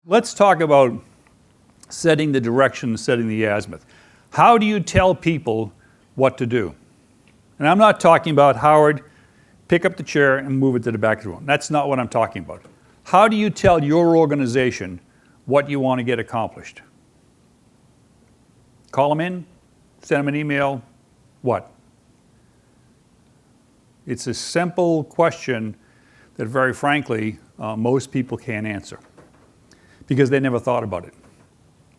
Let's talk about setting the direction, setting the azimuth. How do you tell people what to do? And I'm not talking about, Howard, pick up the chair and move it to the back of the room. That's not what I'm talking about. How do you tell your organization what you want to get accomplished? Call them in, send them an email, what? It's a simple question that, very frankly, most people can't answer because they never thought about it.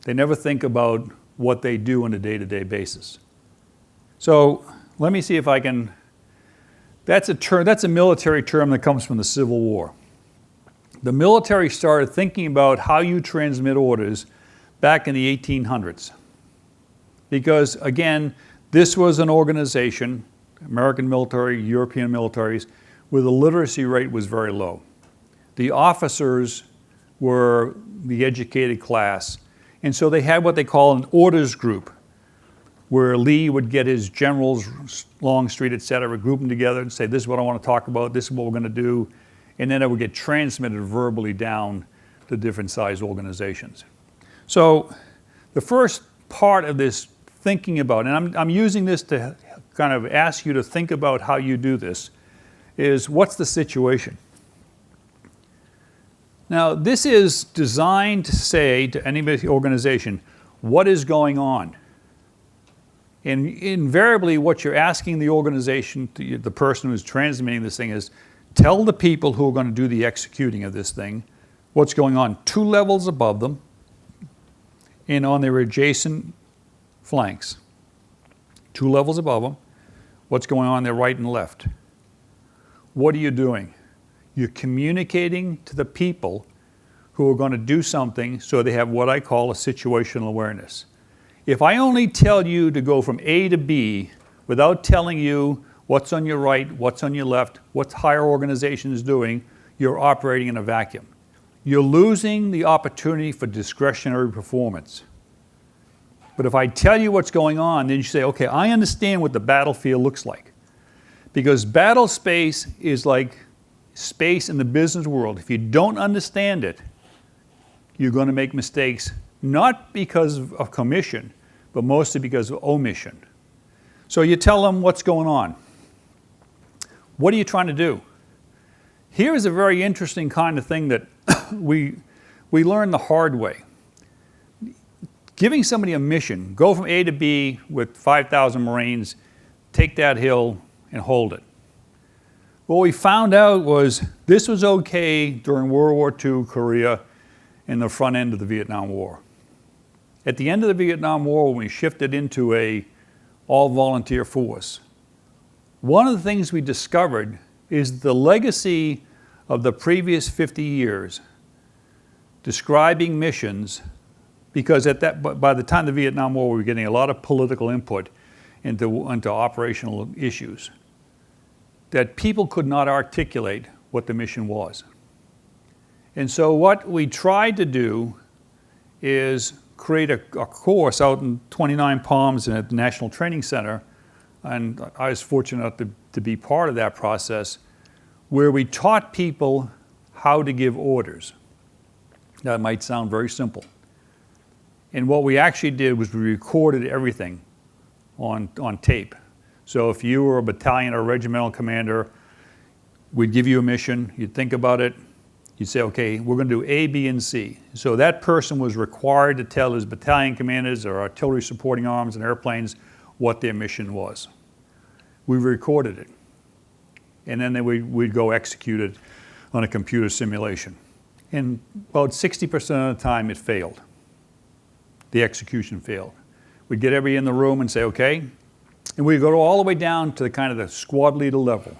They never think about what they do on a day-to-day basis. So let me see if I can, that's a military term that comes from the Civil War. The military started thinking about how you transmit orders back in the 1800s. Because again, this was an organization, American military, European militaries, where the literacy rate was very low. The officers were the educated class, and so they had what they call an orders group, where Lee would get his generals, Longstreet, et cetera, group them together and say, this is what I want to talk about, this is what we're going to do, and then it would get transmitted verbally down to different size organizations. So the first part of this thinking about, and I'm using this to kind of ask you to think about how you do this, is what's the situation? Now, this is designed to say to any organization, what is going on? And invariably, what you're asking the organization, the person who's transmitting this thing, is tell the people who are going to do the executing of this thing what's going on 2 levels above them and on their adjacent flanks. 2 levels above them, what's going on their right and left. What are you doing? You're communicating to the people who are going to do something so they have what I call a situational awareness. If I only tell you to go from A to B without telling you what's on your right, what's on your left, what higher organization is doing, you're operating in a vacuum. You're losing the opportunity for discretionary performance. But if I tell you what's going on, then you say, okay, I understand what the battlefield looks like. Because battle space is like space in the business world. If you don't understand it, you're going to make mistakes, not because of commission, but mostly because of omission. So you tell them what's going on. What are you trying to do? Here is a very interesting kind of thing that we learn the hard way. Giving somebody a mission, go from A to B with 5,000 Marines, take that hill and hold it. What we found out was this was okay during World War II, Korea, and the front end of the Vietnam War. At the end of the Vietnam War, when we shifted into a all-volunteer force, one of the things we discovered is the legacy of the previous 50 years describing missions, because by the time of the Vietnam War, we were getting a lot of political input into operational issues, that people could not articulate what the mission was. And so what we tried to do is create a course out in 29 Palms at the National Training Center, and I was fortunate enough to be part of that process, where we taught people how to give orders. That might sound very simple. And what we actually did was we recorded everything on tape. So if you were a battalion or regimental commander, we'd give you a mission, you'd think about it, you'd say, okay, we're going to do A, B, and C. So that person was required to tell his battalion commanders or artillery supporting arms and airplanes what their mission was. We recorded it. And then we'd go execute it on a computer simulation. And about 60% of the time it failed. The execution failed. We'd get everybody in the room and say, okay, and we'd go all the way down to the kind of the squad leader level.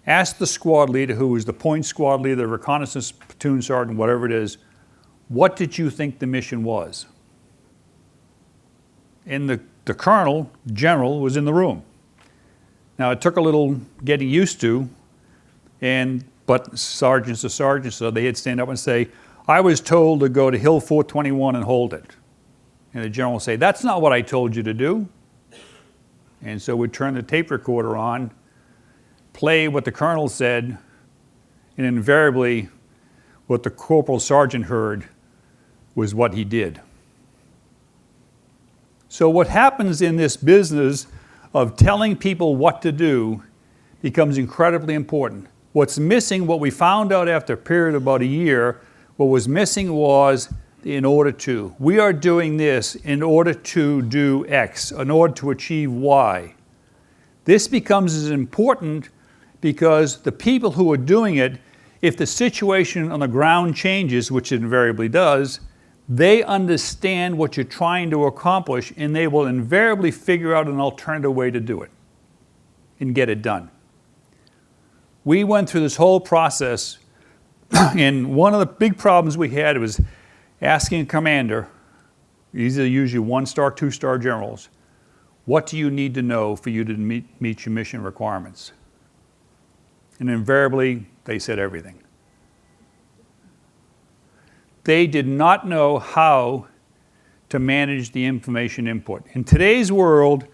Ask the squad leader, who was the point squad leader, the reconnaissance platoon sergeant, whatever it is, what did you think the mission was? And the colonel, general, was in the room. Now, it took a little getting used to, but sergeants are sergeants, so they'd stand up and say, I was told to go to Hill 421 and hold it. And the general would say, that's not what I told you to do. And so we'd turn the tape recorder on, play what the colonel said, and invariably what the corporal sergeant heard was what he did. So what happens in this business of telling people what to do becomes incredibly important. What's missing, what we found out after a period of about a year, what was missing was in order to. We are doing this in order to do X, in order to achieve Y. This becomes as important because the people who are doing it, if the situation on the ground changes, which it invariably does, they understand what you're trying to accomplish and they will invariably figure out an alternative way to do it and get it done. We went through this whole process and one of the big problems we had was asking a commander, these are usually 1-star, 2-star generals, what do you need to know for you to meet your mission requirements? And invariably, they said everything. They did not know how to manage the information input. In today's world,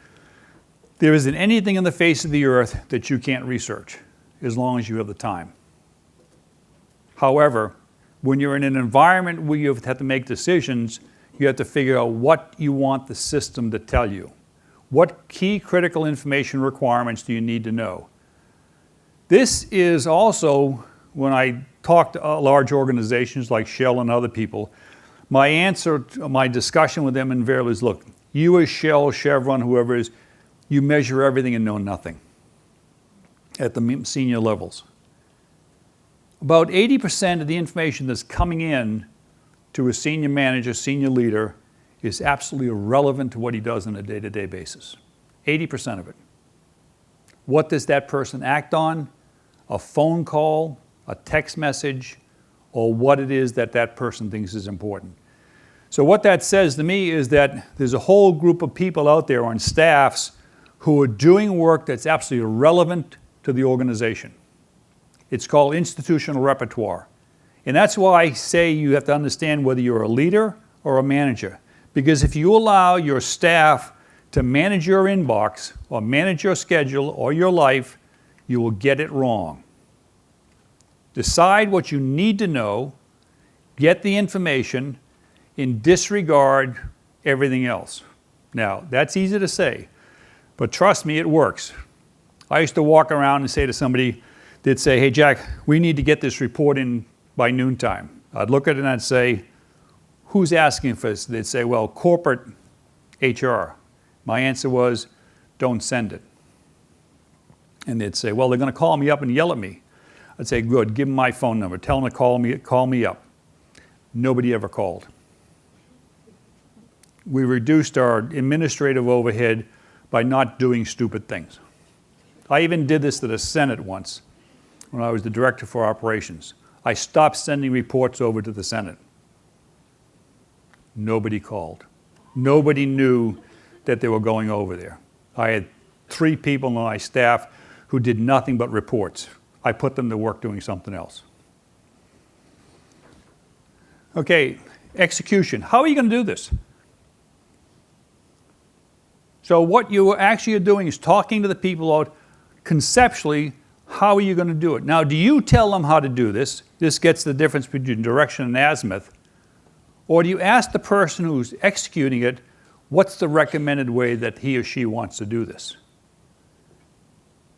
there isn't anything on the face of the earth that you can't research, as long as you have the time. However, when you're in an environment where you have to make decisions, you have to figure out what you want the system to tell you. What key critical information requirements do you need to know? This is also, when I talk to large organizations like Shell and other people, my answer, my discussion with them invariably is, look, you as Shell, Chevron, whoever it is, you measure everything and know nothing at the senior levels. About 80% of the information that's coming in to a senior manager, senior leader, is absolutely irrelevant to what he does on a day-to-day basis. 80% of it. What does that person act on? A phone call, a text message, or what it is that that person thinks is important. So what that says to me is that there's a whole group of people out there on staffs who are doing work that's absolutely irrelevant to the organization. It's called institutional repertoire. And that's why I say you have to understand whether you're a leader or a manager. Because if you allow your staff to manage your inbox or manage your schedule or your life, you will get it wrong. Decide what you need to know, get the information, and disregard everything else. Now, that's easy to say, but trust me, it works. I used to walk around and say to somebody, they'd say, hey, Jack, we need to get this report in by noontime. I'd look at it and I'd say, who's asking for this? They'd say, well, corporate HR. My answer was, don't send it. And they'd say, well, they're going to call me up and yell at me. I'd say, good, give them my phone number. Tell them to call me up. Nobody ever called. We reduced our administrative overhead by not doing stupid things. I even did this to the Senate once when I was the director for operations. I stopped sending reports over to the Senate. Nobody called. Nobody knew that they were going over there. I had 3 people on my staff who did nothing but reports. I put them to work doing something else. Okay, execution. How are you going to do this? So what you actually are doing is talking to the people out conceptually, how are you going to do it? Now, do you tell them how to do this? This gets the difference between direction and azimuth. Or do you ask the person who's executing it, what's the recommended way that he or she wants to do this?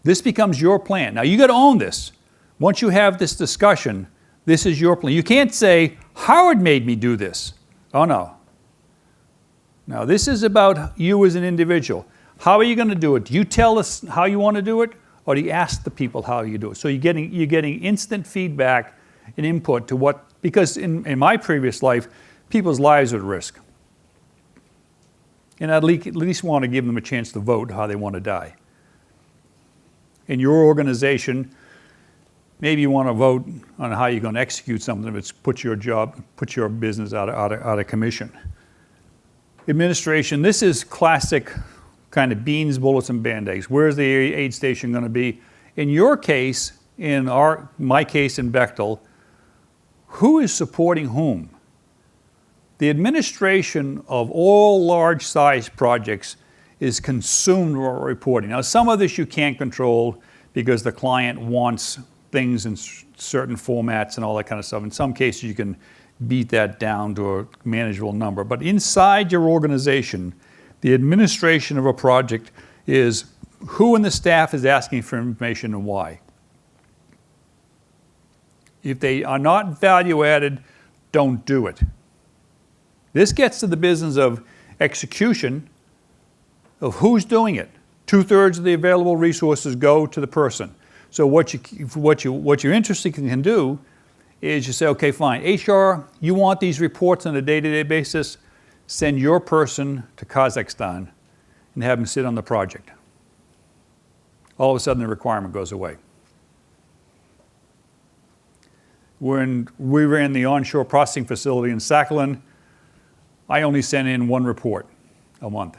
This becomes your plan. Now, you got to own this. Once you have this discussion, this is your plan. You can't say, Howard made me do this. Oh, no. Now, this is about you as an individual. How are you going to do it? Do you tell us how you want to do it, or do you ask the people how you do it? So you're getting instant feedback and input to what, because in my previous life, people's lives are at risk. And I'd at least want to give them a chance to vote how they want to die. In your organization, maybe you want to vote on how you're going to execute something if it's put your business out of commission. Administration, this is classic kind of beans, bullets, and band-aids. Where's the aid station going to be? In your case, in my case in Bechtel, who is supporting whom? The administration of all large-size projects is consumed with reporting. Now, some of this you can't control because the client wants things in certain formats and all that kind of stuff. In some cases, you can beat that down to a manageable number. But inside your organization, the administration of a project is who in the staff is asking for information and why. If they are not value added, don't do it. This gets to the business of execution, of who's doing it. 2/3 of the available resources go to the person. So what you're interested can do is you say, okay, fine, HR, you want these reports on a day-to-day basis, send your person to Kazakhstan and have them sit on the project. All of a sudden the requirement goes away. When we ran the onshore processing facility in Sakhalin, I only sent in one report a month.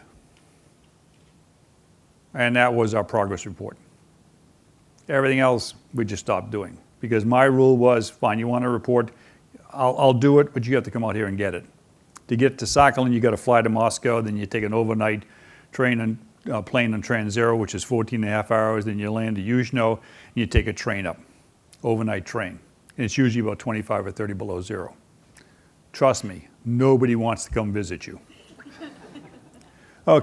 And that was our progress report. Everything else we just stopped doing because my rule was, fine, you want a report, I'll do it, but you have to come out here and get it. To get to Sakhalin, you got to fly to Moscow, then you take an overnight plane on Trans-Zero, which is 14 and a half hours, then you land to Yuzhno, and you take a train up, overnight train. And it's usually about 25 or 30 below zero. Trust me, nobody wants to come visit you.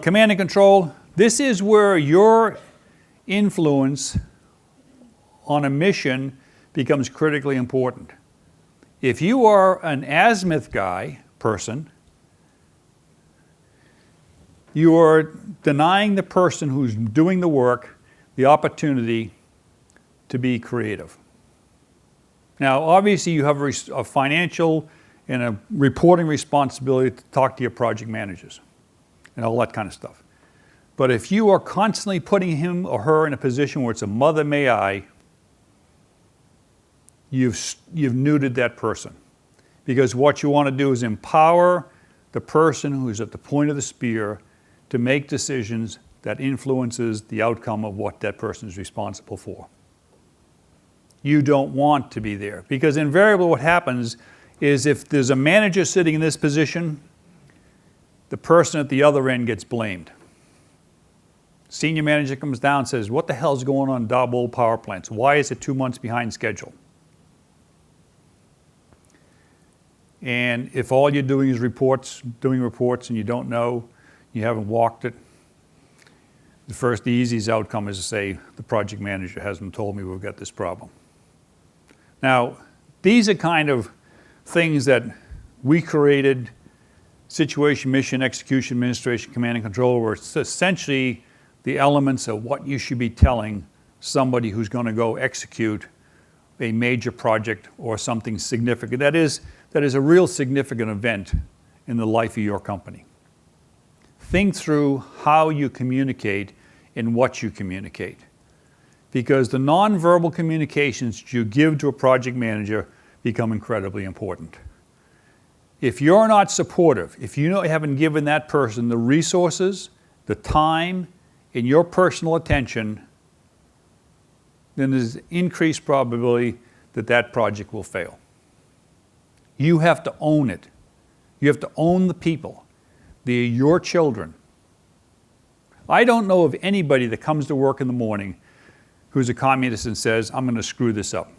Command and control, this is where your influence on a mission becomes critically important. If you are an azimuth person, you are denying the person who's doing the work the opportunity to be creative. Now, obviously, you have a financial and a reporting responsibility to talk to your project managers and all that kind of stuff. But if you are constantly putting him or her in a position where it's a mother may I, you've neutered that person. Because what you want to do is empower the person who's at the point of the spear to make decisions that influences the outcome of what that person is responsible for. You don't want to be there. Because invariably what happens is if there's a manager sitting in this position, the person at the other end gets blamed. Senior manager comes down and says, what the hell's going on in Dabul power plants? Why is it 2 months behind schedule? And if all you're doing is doing reports and you don't know, you haven't walked it, the easiest outcome is to say, the project manager hasn't told me we've got this problem. Now, these are kind of things that we created, situation, mission, execution, administration, command and control, where it's essentially the elements of what you should be telling somebody who's going to go execute a major project or something significant. That is a real significant event in the life of your company. Think through how you communicate and what you communicate. Because the nonverbal communications you give to a project manager become incredibly important. If you're not supportive, if you haven't given that person the resources, the time, and your personal attention, then there's increased probability that that project will fail. You have to own it. You have to own the people. They're your children. I don't know of anybody that comes to work in the morning who's a communist and says, I'm going to screw this up.